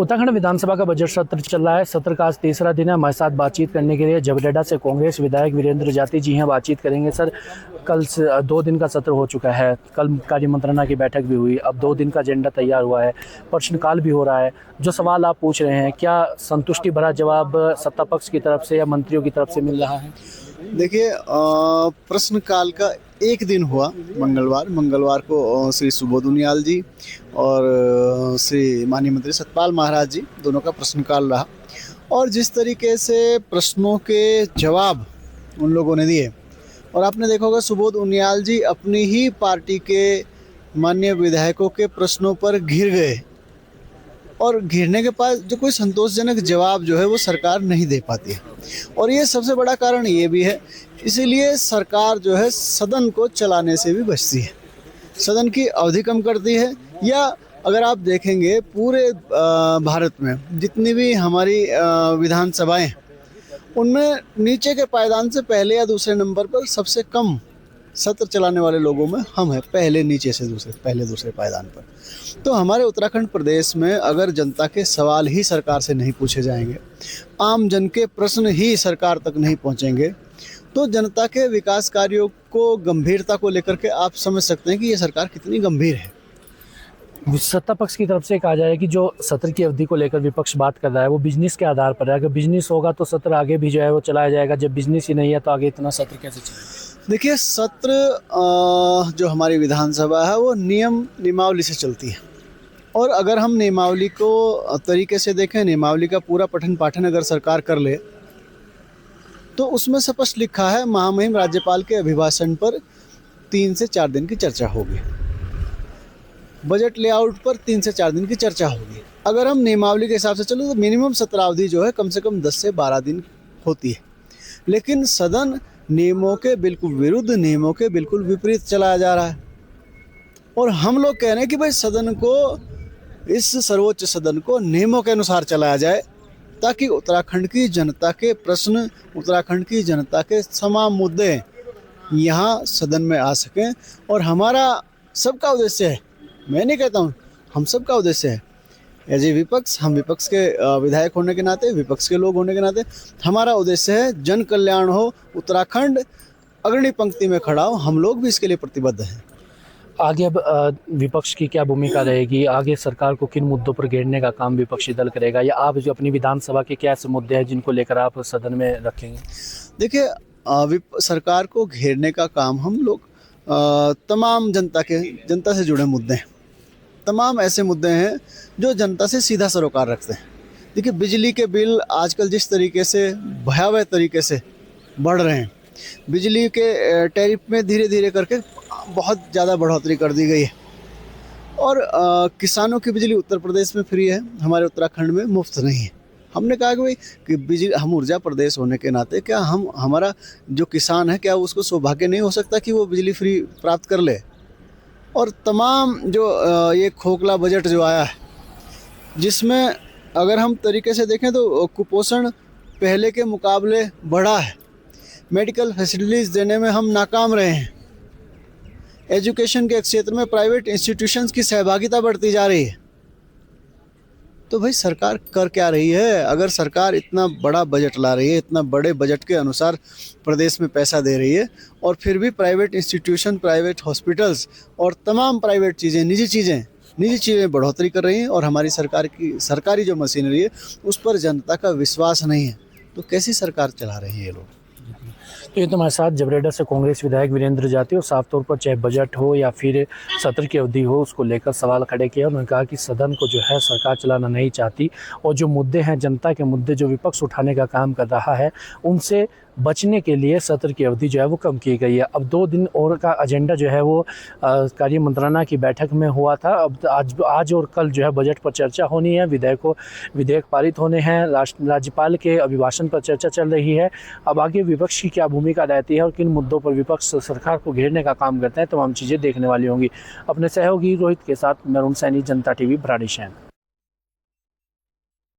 उत्तराखंड विधानसभा का बजट सत्र चल रहा है। सत्र का आज तीसरा दिन है। हमारे साथ बातचीत करने के लिए जबरेडा से कांग्रेस विधायक वीरेंद्र जाती जी हैं। बातचीत करेंगे। सर, कल से 2 दिन का सत्र हो चुका है। कल कार्य मंत्रणा की बैठक भी हुई। अब 2 दिन का एजेंडा तैयार हुआ है। प्रश्नकाल भी हो रहा है। जो सवाल आप पूछ रहे हैं, क्या संतुष्टि भरा जवाब सत्ता पक्ष की तरफ से या मंत्रियों की तरफ से मिल रहा है? देखिए, प्रश्नकाल का एक दिन हुआ मंगलवार को श्री सुबोध उनियाल जी और श्री माननीय मंत्री सतपाल महाराज जी दोनों का प्रश्नकाल रहा। और जिस तरीके से प्रश्नों के जवाब उन लोगों ने दिए, और आपने देखा होगा सुबोध उनियाल जी अपनी ही पार्टी के माननीय विधायकों के प्रश्नों पर घिर गए, और घिरने के पास जो कोई संतोषजनक जवाब जो है वो सरकार नहीं दे पाती है। और ये सबसे बड़ा कारण ये भी है, इसीलिए सरकार जो है सदन को चलाने से भी बचती है, सदन की अवधि कम करती है। या अगर आप देखेंगे पूरे भारत में जितनी भी हमारी विधानसभाएं, उनमें नीचे के पायदान से पहले या दूसरे नंबर पर सबसे कम सत्र चलाने वाले लोगों में हम हैं, पहले दूसरे पायदान पर। तो हमारे उत्तराखंड प्रदेश में अगर जनता के सवाल ही सरकार से नहीं पूछे जाएंगे, आम जन के प्रश्न ही सरकार तक नहीं पहुंचेंगे, तो जनता के विकास कार्यों को गंभीरता को लेकर के आप समझ सकते हैं कि ये सरकार कितनी गंभीर है। सत्ता पक्ष की तरफ से कहा जा रहा है कि जो सत्र की अवधि को लेकर विपक्ष बात कर रहा है वो बिजनेस के आधार पर है। अगर बिजनेस होगा तो सत्र आगे भी जो है वो चलाया जाएगा। जब बिजनेस ही नहीं है तो आगे इतना सत्र कैसे चलेगा? देखिए, सत्र जो हमारी विधानसभा है वो नियमावली से चलती है, और अगर हम नियमावली को तरीके से देखें, नियमावली का पूरा पठन पाठन अगर सरकार कर ले तो उसमें स्पष्ट लिखा है महामहिम राज्यपाल के अभिभाषण पर 3 से 4 दिन की चर्चा होगी, बजट लेआउट पर 3 से 4 दिन की चर्चा होगी। अगर हम नियमावली के हिसाब से चलो तो मिनिमम सत्रावधि जो है कम से कम 10 से 12 दिन होती है। लेकिन सदन नियमों के बिल्कुल विरुद्ध, नियमों के बिल्कुल विपरीत चलाया जा रहा है, और हम लोग कह रहे हैं कि भाई सदन को, इस सर्वोच्च सदन को नियमों के अनुसार चलाया जाए, ताकि उत्तराखंड की जनता के प्रश्न, उत्तराखंड की जनता के तमाम मुद्दे यहाँ सदन में आ सकें। और हमारा सबका उद्देश्य है, मैं नहीं कहता हूँ, हम सबका उद्देश्य है एज ए विपक्ष, हम विपक्ष के विधायक होने के नाते, विपक्ष के लोग होने के नाते, हमारा उद्देश्य है जन कल्याण हो, उत्तराखंड अग्रणी पंक्ति में खड़ा हो। हम लोग भी इसके लिए प्रतिबद्ध हैं। आगे अब विपक्ष की क्या भूमिका रहेगी? आगे सरकार को किन मुद्दों पर घेरने का काम विपक्षी दल करेगा, या आप जो अपनी विधानसभा के क्या ऐसे मुद्दे हैं जिनको लेकर आप सदन में रखेंगे? देखिए, सरकार को घेरने का काम हम लोग तमाम जनता से जुड़े मुद्दे हैं, तमाम ऐसे मुद्दे हैं जो जनता से सीधा सरोकार रखते हैं। देखिए, बिजली के बिल आजकल जिस तरीके से भयावह तरीके से बढ़ रहे हैं, बिजली के टैरिफ में धीरे धीरे करके बहुत ज़्यादा बढ़ोतरी कर दी गई है, और किसानों की बिजली उत्तर प्रदेश में फ्री है, हमारे उत्तराखंड में मुफ्त नहीं है। हमने कहा कि भाई कि बिजली, हम ऊर्जा प्रदेश होने के नाते क्या हमारा जो किसान है, क्या उसको सौभाग्य नहीं हो सकता कि वो बिजली फ्री प्राप्त कर ले? और तमाम जो ये खोखला बजट जो आया है, जिसमें अगर हम तरीके से देखें तो कुपोषण पहले के मुकाबले बढ़ा है, मेडिकल फैसिलिटीज़ देने में हम नाकाम रहे हैं, एजुकेशन के क्षेत्र में प्राइवेट इंस्टीट्यूशंस की सहभागिता बढ़ती जा रही है। तो भाई सरकार कर क्या रही है? अगर सरकार इतना बड़ा बजट ला रही है, इतना बड़े बजट के अनुसार प्रदेश में पैसा दे रही है, और फिर भी प्राइवेट इंस्टीट्यूशन, प्राइवेट हॉस्पिटल्स और तमाम प्राइवेट चीज़ें, निजी चीज़ें बढ़ोतरी कर रही हैं, और हमारी सरकारी जो मशीनरी है उस पर जनता का विश्वास नहीं है, तो कैसी सरकार चला रहे हैं ये लोग? तो ये तो हमारे साथ जबरेडा से कांग्रेस विधायक वीरेंद्र जाती, और साफ तौर पर चाहे बजट हो या फिर सत्र की अवधि हो, उसको लेकर सवाल खड़े किया। उन्होंने कहा कि सदन को जो है सरकार चलाना नहीं चाहती, और जो मुद्दे हैं, जनता के मुद्दे जो विपक्ष उठाने का काम कर रहा है, उनसे बचने के लिए सत्र की अवधि जो है वो कम की गई है। अब 2 दिन और का एजेंडा जो है वो कार्य मंत्रणा की बैठक में हुआ था। अब आज और कल जो है बजट पर चर्चा होनी है, विधेयक पारित होने हैं, राज्यपाल के अभिभाषण पर चर्चा चल रही है। अब आगे विपक्ष की क्या भूमिका रहती है और किन मुद्दों पर विपक्ष सरकार को घेरने का काम करते हैं, तमाम चीज़ें देखने वाली होंगी। अपने सहयोगी रोहित के साथ मैं अरुण सैनी, जनता टीवी, भराड़ीसैंण।